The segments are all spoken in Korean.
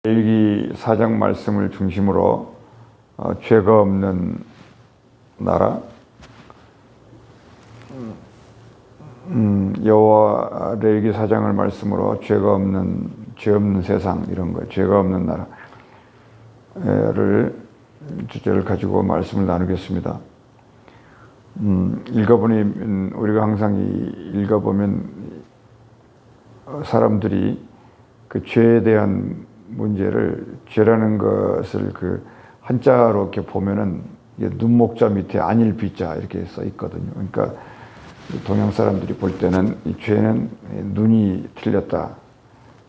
레위기 4장 말씀을 중심으로 죄가 없는 나라, 여호와 레위기 4장을 말씀으로 죄 없는 세상 이런 거, 죄가 없는 나라를 주제를 가지고 말씀을 나누겠습니다. 읽어보니 우리가 항상 읽어보면 사람들이 그 죄에 대한 문제를, 죄라는 것을 그 한자로 이렇게 보면은 눈목자 밑에 안일비자 이렇게 써 있거든요. 그러니까 동양 사람들이 볼 때는 이 죄는 눈이 틀렸다,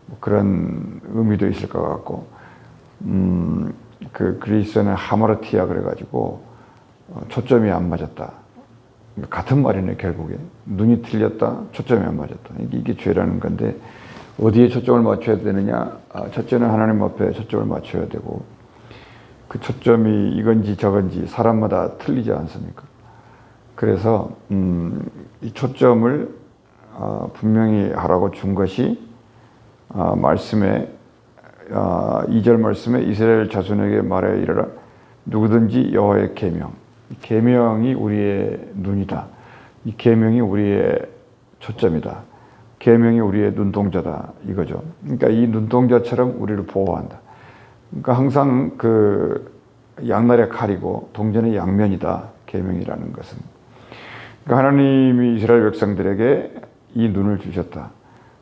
뭐 그런 의미도 있을 것 같고, 그 그리스어는 하마르티아 그래가지고 초점이 안 맞았다. 같은 말이네. 결국에 눈이 틀렸다, 초점이 안 맞았다. 이게 죄라는 건데, 어디에 초점을 맞춰야 되느냐? 첫째는 하나님 앞에 초점을 맞춰야 되고, 그 초점이 이건지 저건지 사람마다 틀리지 않습니까? 그래서 이 초점을 분명히 하라고 준 것이 말씀에 2절 말씀에 이스라엘 자손에게 말하여 이르라. 누구든지 여호와의 계명, 계명이 우리의 눈이다. 이 계명이 우리의 초점이다. 계명이 우리의 눈동자다 이거죠. 그러니까 이 눈동자처럼 우리를 보호한다. 그러니까 항상 그 양날의 칼이고 동전의 양면이다. 계명이라는 것은. 그러니까 하나님이 이스라엘 백성들에게 이 눈을 주셨다.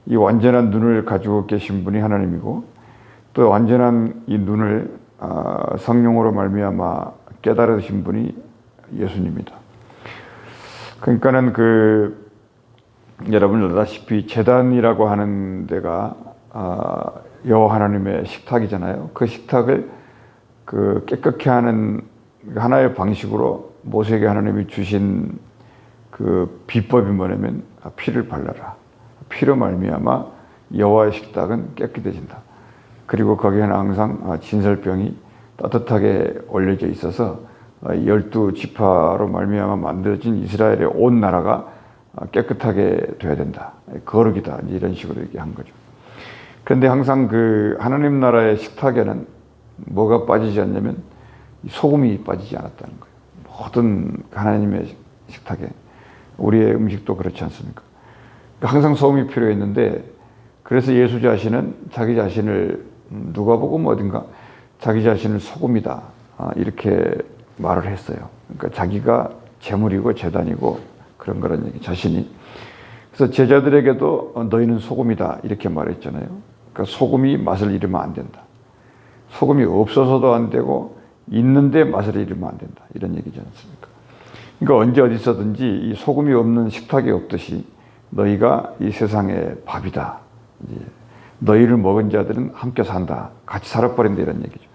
이 완전한 눈을 가지고 계신 분이 하나님이고, 또 완전한 이 눈을 성령으로 말미암아 깨달으신 분이 예수님이다. 그러니까는 여러분 알다시피 제단이라고 하는 데가 여호와 하나님의 식탁이잖아요. 그 식탁을 깨끗게 하는 하나의 방식으로 모세에게 하나님이 주신 그 비법이 뭐냐면 피를 발라라. 피로 말미암아 여호와의 식탁은 깨끗해진다. 그리고 거기에는 항상 진설병이 따뜻하게 올려져 있어서 12지파로 말미암아 만들어진 이스라엘의 온 나라가 깨끗하게 돼야 된다. 거룩이다. 이런 식으로 얘기한 거죠. 그런데 항상 그 하나님 나라의 식탁에는 뭐가 빠지지 않냐면 소금이 빠지지 않았다는 거예요. 모든 하나님의 식탁에. 우리의 음식도 그렇지 않습니까? 항상 소금이 필요했는데, 그래서 예수 자신은 자기 자신을 누가복음 어딘가 자기 자신을 소금이다 이렇게 말을 했어요. 그러니까 자기가 제물이고 제단이고 그런 거란 얘기, 자신이. 그래서 제자들에게도 너희는 소금이다 이렇게 말했잖아요. 그러니까 소금이 맛을 잃으면 안 된다. 소금이 없어서도 안 되고 있는데 맛을 잃으면 안 된다. 이런 얘기지 않습니까? 그러니까 언제 어디서든지 이 소금이 없는 식탁이 없듯이 너희가 이 세상의 밥이다. 이제 너희를 먹은 자들은 함께 산다. 같이 살아버린다. 이런 얘기죠.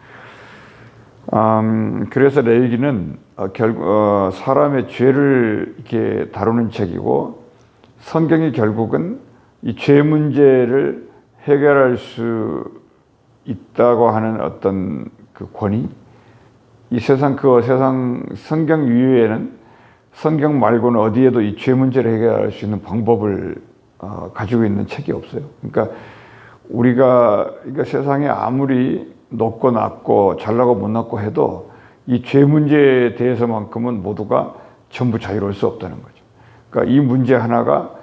그래서 레위기는 결국 사람의 죄를 이렇게 다루는 책이고, 성경이 결국은 이 죄 문제를 해결할 수 있다고 하는 어떤 그 권위, 이 세상 성경 이외에는, 성경 말고는 어디에도 이 죄 문제를 해결할 수 있는 방법을 가지고 있는 책이 없어요. 그러니까 우리가 세상에 아무리 높고 낮고 잘나고 못났고 해도 이 죄 문제에 대해서만큼은 모두가 전부 자유로울 수 없다는 거죠. 그러니까 이 문제 하나가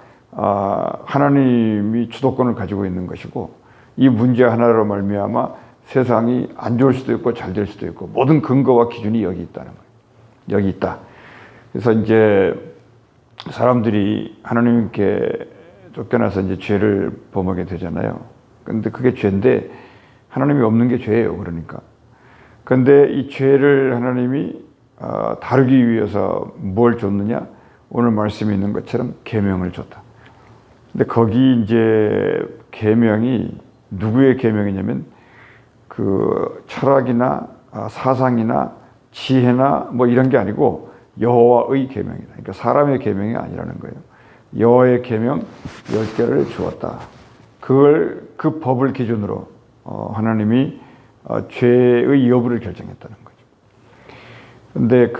하나님이 주도권을 가지고 있는 것이고, 이 문제 하나로 말미암아 세상이 안 좋을 수도 있고 잘 될 수도 있고, 모든 근거와 기준이 여기 있다는 거예요. 여기 있다. 그래서 이제 사람들이 하나님께 쫓겨나서 이제 죄를 범하게 되잖아요. 근데 그게 죄인데 하나님이 없는 게 죄예요. 그러니까. 그런데 이 죄를 하나님이 다루기 위해서 뭘 줬느냐? 오늘 말씀에 있는 것처럼 계명을 줬다. 근데 거기 이제 계명이 누구의 계명이냐면 그 철학이나 사상이나 지혜나 뭐 이런 게 아니고 여호와의 계명이다. 그러니까 사람의 계명이 아니라는 거예요. 여호와의 계명 10개를 주었다. 그 법을 기준으로 하나님이 죄의 여부를 결정했다는 거죠. 근데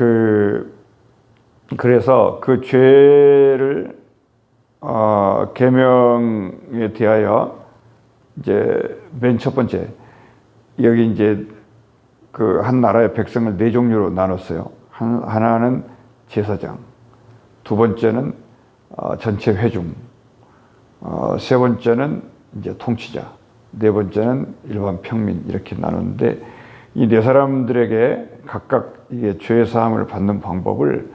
그래서 그 죄를 계명에 대하여 이제 맨 첫 번째 여기 이제 그 한 나라의 백성을 네 종류로 나눴어요. 하나는 제사장, 두 번째는 전체 회중, 세 번째는 이제 통치자, 네 번째는 일반 평민 이렇게 나누는데 이 네 사람들에게 각각 이게 죄 사함을 받는 방법을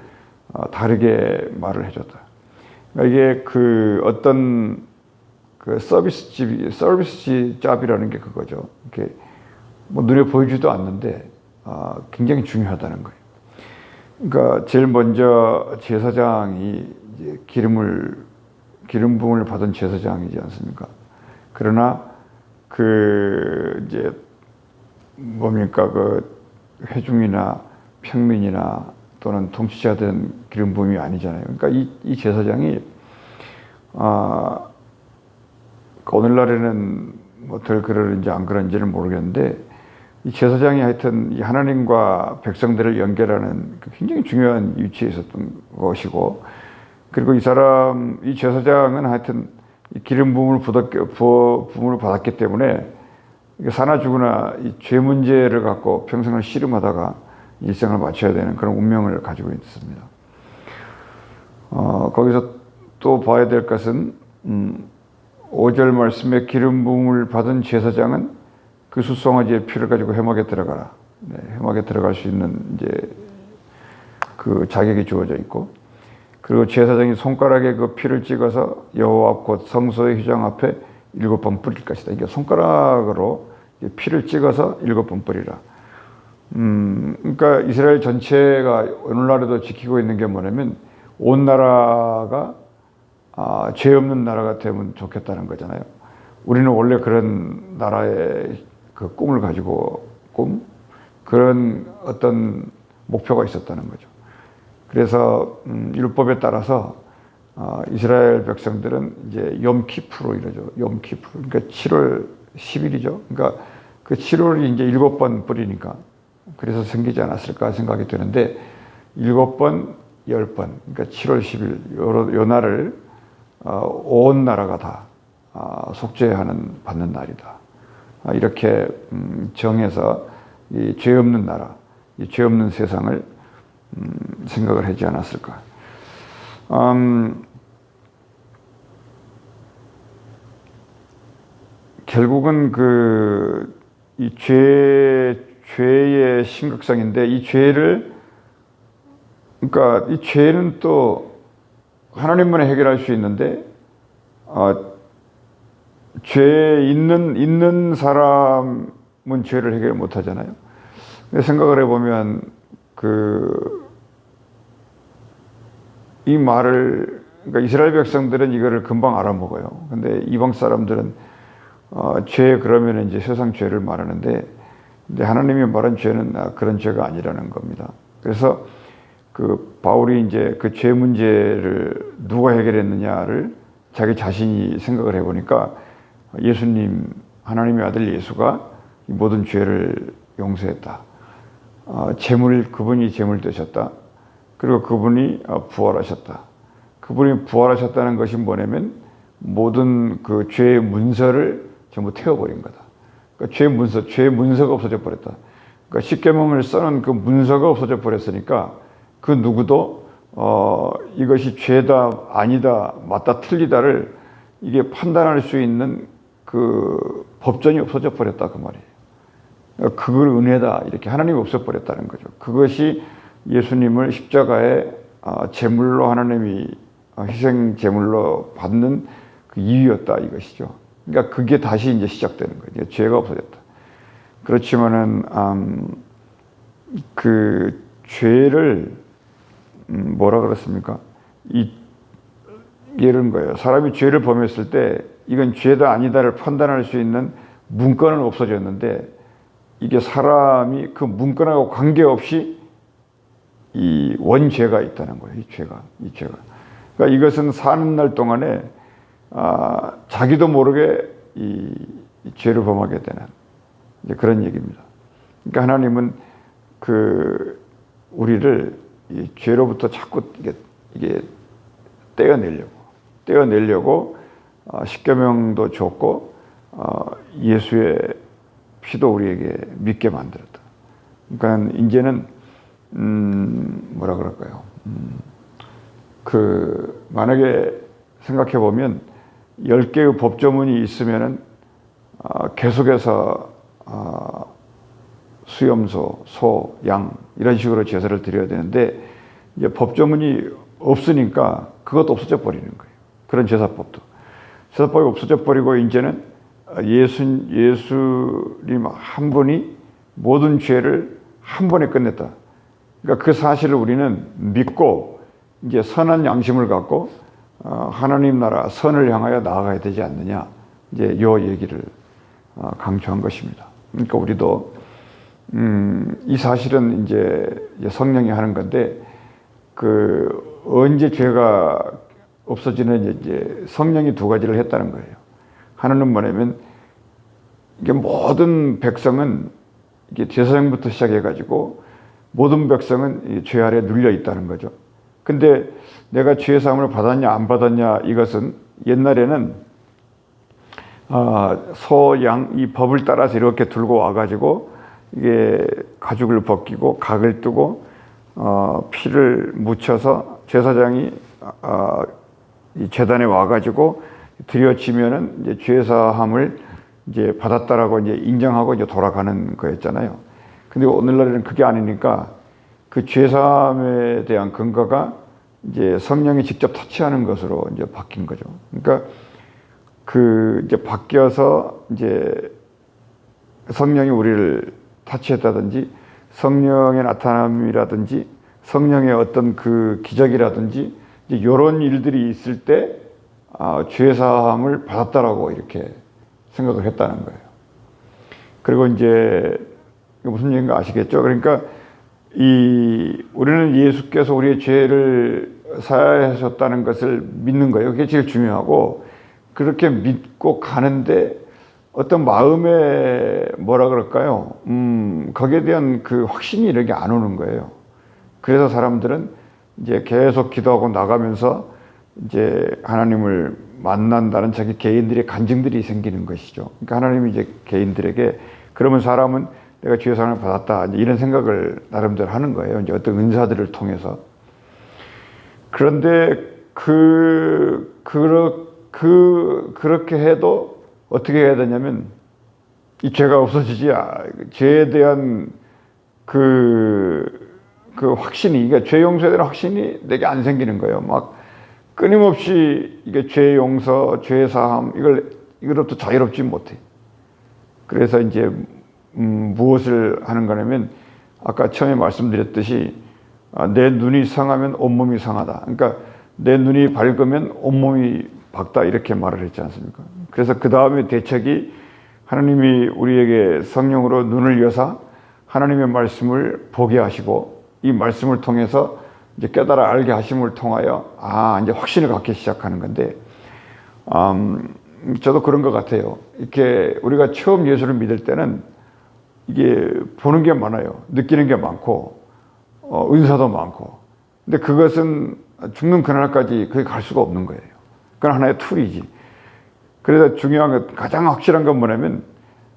다르게 말을 해줬다. 그러니까 이게 그 어떤 그 서비스 잡이라는 게 그거죠. 이렇게 뭐 눈에 보이지도 않는데 굉장히 중요하다는 거예요. 그러니까 제일 먼저 제사장이 이제 기름 부음을 받은 제사장이지 않습니까? 그러나 그 이제 뭡니까 그 회중이나 평민이나 또는 통치자된 기름 부음이 아니잖아요. 그러니까 이 제사장이 오늘날에는 뭐 덜 그러는지 안 그런지는 모르겠는데 이 제사장이 하여튼 이 하나님과 백성들을 연결하는 굉장히 중요한 위치에 있었던 것이고, 그리고 이 제사장은 하여튼 이 기름 부음을 받았기 때문에 사나 죽으나 이 죄 문제를 갖고 평생을 씨름하다가 일생을 마쳐야 되는 그런 운명을 가지고 있습니다. 거기서 또 봐야 될 것은 5절 말씀에 기름 부음을 받은 제사장은 그 숫송아지의 피를 가지고 회막에 들어가라. 네, 회막에 들어갈 수 있는 이제 그 자격이 주어져 있고, 그리고 제사장이 손가락에 그 피를 찍어서 여호와 곧 성소의 휘장 앞에 7번 뿌릴 것이다. 이게 손가락으로 피를 찍어서 7번 뿌리라. 그러니까 이스라엘 전체가 오늘날에도 지키고 있는 게 뭐냐면 온 나라가 죄 없는 나라가 되면 좋겠다는 거잖아요. 우리는 원래 그런 나라의 그 꿈을 가지고 그런 어떤 목표가 있었다는 거죠. 그래서 율법에 따라서 이스라엘 백성들은 이제 염키프로 이러죠. 염키프. 그러니까 7월 10일이죠. 그러니까 그 7월이 이제 7번 뿌리니까 그래서 생기지 않았을까 생각이 드는데 7번, 10번. 그러니까 7월 10일 요 날을 온 나라가 다 받는 날이다. 이렇게 정해서 이 죄 없는 나라, 이 죄 없는 세상을 생각을 하지 않았을까. 결국은 이 죄의 심각성인데 이 죄를, 그러니까 이 죄는 또 하나님만 해결할 수 있는데, 죄 있는 사람은 죄를 해결 못 하잖아요. 생각을 해보면, 이 말을, 그러니까 이스라엘 백성들은 이거를 금방 알아먹어요. 근데 이방 사람들은, 죄 그러면 이제 세상 죄를 말하는데, 근데 하나님이 말한 죄는 그런 죄가 아니라는 겁니다. 그래서 바울이 이제 그 죄 문제를 누가 해결했느냐를 자기 자신이 생각을 해보니까 예수님, 하나님의 아들 예수가 모든 죄를 용서했다. 그분이 제물 되셨다. 그리고 그분이 부활하셨다. 그분이 부활하셨다는 것이 뭐냐면 모든 그 죄의 문서를 전부 태워버린 거다. 그러니까 죄의 문서가 없어져 버렸다. 그러니까 십계명을 써놓은 그 문서가 없어져 버렸으니까 그 누구도 이것이 죄다 아니다 맞다 틀리다를 이게 판단할 수 있는 그 법전이 없어져 버렸다 그 말이에요. 그걸 은혜다 이렇게 하나님이 없어 버렸다는 거죠. 그것이 예수님을 십자가에 제물로 하나님이 희생 제물로 받는 그 이유였다 이것이죠. 그러니까 그게 다시 이제 시작되는 거예요. 죄가 없어졌다. 그렇지만은 그 죄를 뭐라 그랬습니까? 이런 거예요. 사람이 죄를 범했을 때 이건 죄다 아니다를 판단할 수 있는 문건은 없어졌는데 이게 사람이 그 문건하고 관계없이 이 원죄가 있다는 거예요. 이 죄가. 그러니까 이것은 사는 날 동안에 자기도 모르게 이 죄를 범하게 되는 이제 그런 얘기입니다. 그러니까 하나님은 우리를 이 죄로부터 자꾸 이게 떼어내려고 십계명도 줬고 예수의 피도 우리에게 믿게 만들었다. 그러니까 이제는 뭐라 그럴까요? 만약에 생각해 보면 10개의 법조문이 있으면은 계속해서 수염소, 소, 양 이런 식으로 제사를 드려야 되는데 이제 법조문이 없으니까 그것도 없어져 버리는 거예요. 그런 제사법도. 제사법이 없어져 버리고 이제는 예수님 한 분이 모든 죄를 한 번에 끝냈다. 그러니까 그 사실을 우리는 믿고 이제 선한 양심을 갖고 하나님 나라 선을 향하여 나아가야 되지 않느냐. 이제 요 얘기를 강조한 것입니다. 그러니까 우리도 이 사실은 이제 성령이 하는 건데 언제 죄가 없어지는 이제 성령이 두 가지를 했다는 거예요. 하나는 뭐냐면 이게 모든 백성은 이게 제사장부터 시작해가지고 모든 백성은 죄 아래 눌려 있다는 거죠. 근데 내가 죄 사함을 받았냐 안 받았냐 이것은 옛날에는 소, 양 이 법을 따라서 이렇게 들고 와가지고 이게 가죽을 벗기고 각을 뜨고 피를 묻혀서 제사장이 이 제단에 와가지고 드려지면은 이제 죄사함을 이제 받았다라고 이제 인정하고 이제 돌아가는 거였잖아요. 근데 오늘날에는 그게 아니니까 그 죄사함에 대한 근거가 이제 성령이 직접 터치하는 것으로 이제 바뀐 거죠. 그러니까 이제 바뀌어서 이제 성령이 우리를 터치했다든지 성령의 나타남이라든지 성령의 어떤 그 기적이라든지 이제 이런 일들이 있을 때 죄사함을 받았다라고 이렇게 생각을 했다는 거예요. 그리고 이제 무슨 얘기인가 아시겠죠? 그러니까 우리는 예수께서 우리의 죄를 사하셨다는 것을 믿는 거예요. 그게 제일 중요하고 그렇게 믿고 가는데 어떤 마음에 뭐라 그럴까요? 거기에 대한 그 확신이 이렇게 안 오는 거예요. 그래서 사람들은 이제 계속 기도하고 나가면서 이제 하나님을 만난다는 자기 개인들의 간증들이 생기는 것이죠. 그러니까 하나님이 이제 개인들에게 그러면 사람은 내가 죄 사함을 받았다 이런 생각을 나름대로 하는 거예요. 이제 어떤 은사들을 통해서. 그런데 그렇게 해도 어떻게 해야 되냐면 이 죄가 없어지지 죄에 대한 그 확신이 그러니까 죄 용서에 대한 확신이 내게 안 생기는 거예요. 막 끊임없이 이게 죄 용서, 죄 사함 이걸로부터 자유롭지 못해. 그래서 이제 무엇을 하는 거냐면 아까 처음에 말씀드렸듯이 내 눈이 상하면 온몸이 상하다. 그러니까 내 눈이 밝으면 온몸이 밝다 이렇게 말을 했지 않습니까? 그래서 그 다음에 대책이 하나님이 우리에게 성령으로 눈을 여사 하나님의 말씀을 보게 하시고 이 말씀을 통해서 이제 깨달아 알게 하심을 통하여 이제 확신을 갖기 시작하는 건데 저도 그런 것 같아요. 이렇게 우리가 처음 예수를 믿을 때는 이게 보는 게 많아요. 느끼는 게 많고 은사도 많고 근데 그것은 죽는 그날까지 그게 갈 수가 없는 거예요. 그건 하나의 툴이지. 그래서 중요한 것 가장 확실한 건 뭐냐면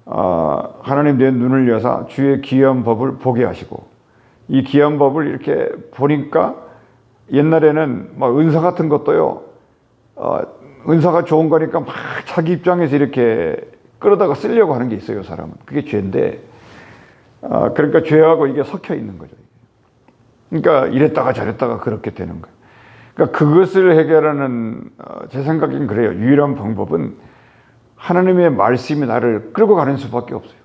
하나님 내 눈을 여사 주의 귀한 법을 보게 하시고 이 귀한 법을 이렇게 보니까 옛날에는 막 은사 같은 것도요 은사가 좋은 거니까 막 자기 입장에서 이렇게 끌어다가 쓰려고 하는 게 있어요. 사람은 그게 죄인데 그러니까 죄하고 이게 섞여 있는 거죠. 그러니까 이랬다가 저랬다가 그렇게 되는 거예요. 그러니까 그것을 해결하는 제 생각엔 그래요. 유일한 방법은 하나님의 말씀이 나를 끌고 가는 수밖에 없어요.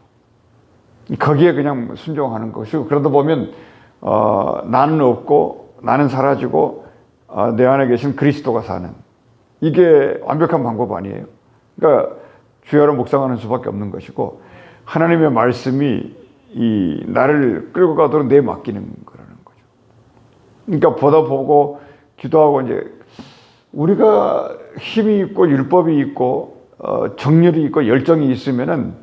거기에 그냥 순종하는 것이고 그러다 보면 나는 없고 나는 사라지고 내 안에 계신 그리스도가 사는 이게 완벽한 방법 아니에요. 그러니까 주야로 묵상하는 수밖에 없는 것이고 하나님의 말씀이 나를 끌고 가도록 내 맡기는 거라는 거죠. 그러니까 보다 보고 기도하고 이제 우리가 힘이 있고 율법이 있고 정열이 있고 열정이 있으면은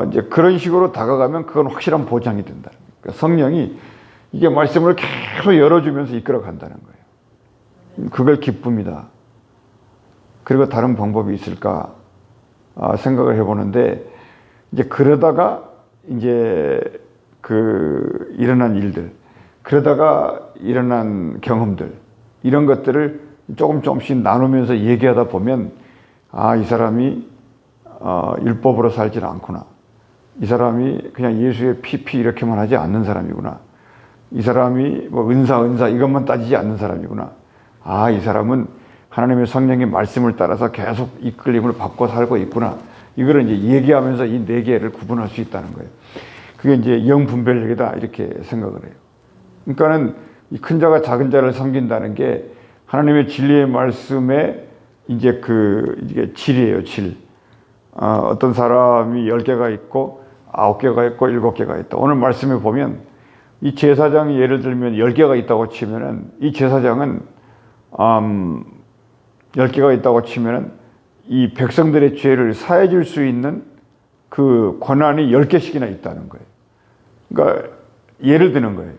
이제 그런 식으로 다가가면 그건 확실한 보장이 된다는 거예요. 그러니까 성령이 이게 말씀을 계속 열어주면서 이끌어 간다는 거예요. 그걸 기쁨이다. 그리고 다른 방법이 있을까 생각을 해보는데 이제 그러다가 이제 일어난 일들, 그러다가 일어난 경험들, 이런 것들을 조금씩 나누면서 얘기하다 보면, 이 사람이 율법으로 살질 않구나. 이 사람이 그냥 예수의 피 이렇게만 하지 않는 사람이구나. 이 사람이 뭐 은사 이것만 따지지 않는 사람이구나. 이 사람은 하나님의 성령의 말씀을 따라서 계속 이끌림을 받고 살고 있구나. 이거를 이제 얘기하면서 이 네 개를 구분할 수 있다는 거예요. 그게 이제 영분별력이다 이렇게 생각을 해요. 그러니까는 이 큰 자가 작은 자를 섬긴다는 게 하나님의 진리의 말씀에 이제 이게 질이에요, 질. 어떤 사람이 10개가 있고 9개가 있고 7개가 있다. 오늘 말씀에 보면 이 제사장이 예를 들면 10개가 있다고 치면은 이 제사장은 10개가 있다고 치면은 이 백성들의 죄를 사해 줄 수 있는 그 권한이 10개씩이나 있다는 거예요. 그러니까 예를 드는 거예요.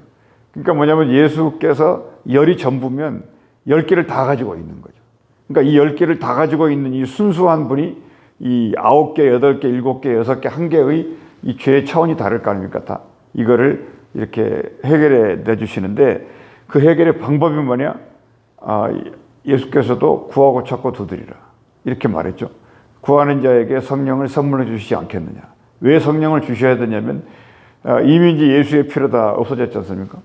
그러니까 뭐냐면 예수께서 열이 전부면 10개를 다 가지고 있는 거죠. 그러니까 이 10개를 다 가지고 있는 이 순수한 분이 이 9개, 8개, 7개, 6개, 1개의 이 죄의 차원이 다를 거 아닙니까? 다. 이거를 이렇게 해결해 내주시는데 그 해결의 방법이 뭐냐? 예수께서도 구하고 찾고 두드리라. 이렇게 말했죠. 구하는 자에게 성령을 선물해 주시지 않겠느냐. 왜 성령을 주셔야 되냐면 이미 이제 예수의 피로 다 없어졌지 않습니까?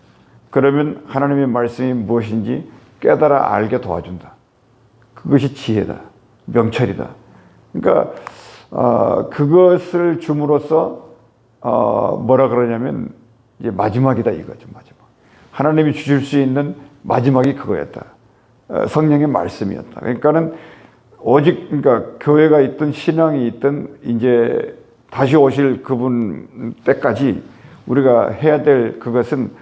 그러면 하나님의 말씀이 무엇인지 깨달아 알게 도와준다. 그것이 지혜다. 명철이다. 그러니까 그것을 줌으로써 뭐라 그러냐면 이제 마지막이다 이거죠. 마지막. 하나님이 주실 수 있는 마지막이 그거였다. 성령의 말씀이었다. 그러니까는 오직 그러니까 교회가 있든 신앙이 있든 이제 다시 오실 그분 때까지 우리가 해야 될 그것은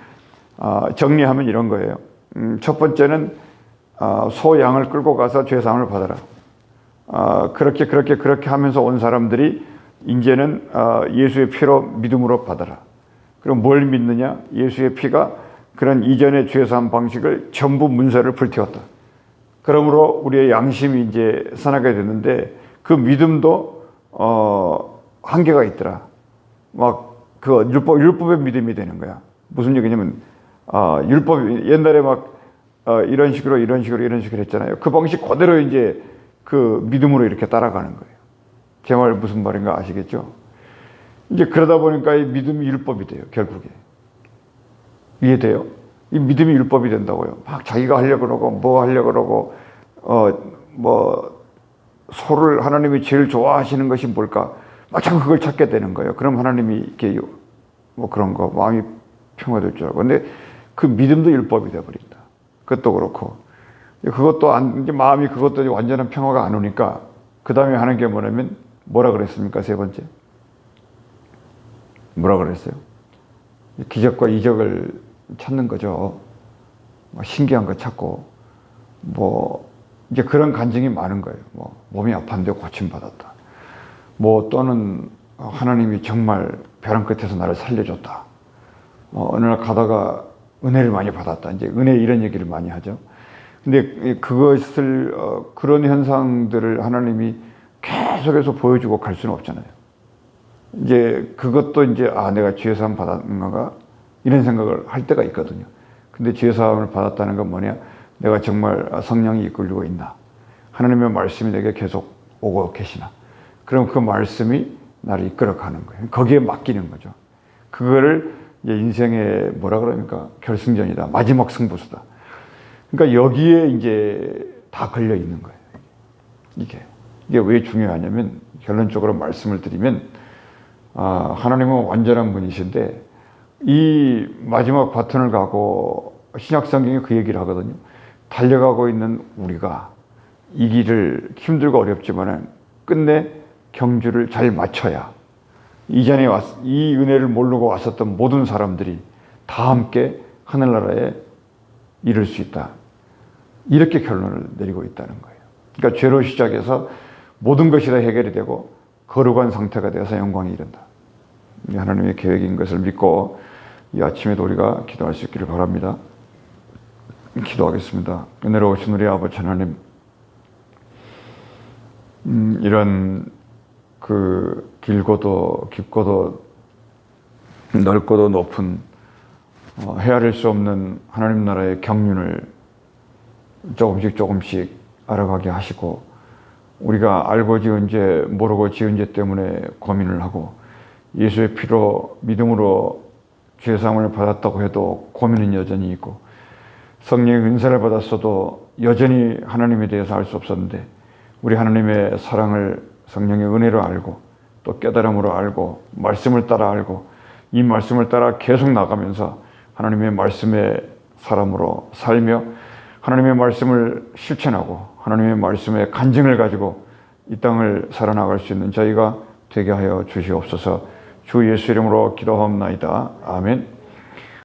정리하면 이런 거예요. 첫 번째는 소 양을 끌고 가서 죄사함을 받아라. 그렇게 하면서 온 사람들이 이제는 예수의 피로 믿음으로 받아라. 그럼 뭘 믿느냐? 예수의 피가 그런 이전의 죄사함 방식을 전부 문서를 불태웠다. 그러므로 우리의 양심이 이제 선하게 됐는데 그 믿음도 한계가 있더라. 막 그 율법의 믿음이 되는 거야. 무슨 얘기냐면 율법 옛날에 막 이런 식으로 했잖아요. 그 방식 그대로 이제 그 믿음으로 이렇게 따라가는 거예요. 제 말 무슨 말인가 아시겠죠? 이제 그러다 보니까 이 믿음이 율법이 돼요. 결국에 이해돼요? 이 믿음이 율법이 된다고요. 막 자기가 하려고 그러고 뭐 하려고 그러고 뭐 소를 하나님이 제일 좋아하시는 것이 뭘까? 막 자꾸 그걸 찾게 되는 거예요. 그럼 하나님이 이렇게 뭐 그런 거 마음이 평화될 줄 알고. 근데 그 믿음도 율법이 돼 버린다. 그것도 그렇고 그것도 이제 마음이 그것도 완전한 평화가 안 오니까 그 다음에 하는 게 뭐냐면 뭐라 그랬습니까? 세 번째 뭐라 그랬어요? 기적과 이적을 찾는 거죠. 신기한 거 찾고 뭐 이제 그런 간증이 많은 거예요. 뭐 몸이 아팠는데 고침 받았다. 뭐 또는 하나님이 정말 벼랑 끝에서 나를 살려줬다. 어느 날 가다가 은혜를 많이 받았다. 이제 은혜 이런 얘기를 많이 하죠. 근데 그것을 그런 현상들을 하나님이 계속해서 보여주고 갈 수는 없잖아요. 이제 그것도 이제 내가 죄사함 받았는가 이런 생각을 할 때가 있거든요. 근데 죄사함을 받았다는 건 뭐냐? 내가 정말 성령이 이끌고 있나? 하나님의 말씀이 내게 계속 오고 계시나? 그럼 그 말씀이 나를 이끌어가는 거예요. 거기에 맡기는 거죠. 그거를 이제 인생의 뭐라 그럽니까? 결승전이다. 마지막 승부수다. 그러니까 여기에 이제 다 걸려 있는 거예요. 이게 왜 중요하냐면 결론적으로 말씀을 드리면 하나님은 완전한 분이신데 이 마지막 바톤을 가고 신약 성경이 그 얘기를 하거든요. 달려가고 있는 우리가 이 길을 힘들고 어렵지만은 끝내 경주를 잘 마쳐야 이전에 이 은혜를 모르고 왔었던 모든 사람들이 다 함께 하늘나라에 이룰 수 있다. 이렇게 결론을 내리고 있다는 거예요. 그러니까 죄로 시작해서 모든 것이 다 해결이 되고 거룩한 상태가 되어서 영광이 이른다. 하나님의 계획인 것을 믿고 이 아침에도 우리가 기도할 수 있기를 바랍니다. 기도하겠습니다. 은혜로우신 우리 아버지 하나님, 이런 그 길고도 깊고도 넓고도 높은 헤아릴 수 없는 하나님 나라의 경륜을 조금씩 알아가게 하시고, 우리가 알고 지은 죄 모르고 지은 죄 때문에 고민을 하고, 예수의 피로 믿음으로 죄사함을 받았다고 해도 고민은 여전히 있고, 성령의 은사를 받았어도 여전히 하나님에 대해서 알 수 없었는데, 우리 하나님의 사랑을 성령의 은혜로 알고 또 깨달음으로 알고 말씀을 따라 알고, 이 말씀을 따라 계속 나가면서 하나님의 말씀의 사람으로 살며 하나님의 말씀을 실천하고 하나님의 말씀의 간증을 가지고 이 땅을 살아나갈 수 있는 저희가 되게 하여 주시옵소서. 주 예수 이름으로 기도하옵나이다. 아멘.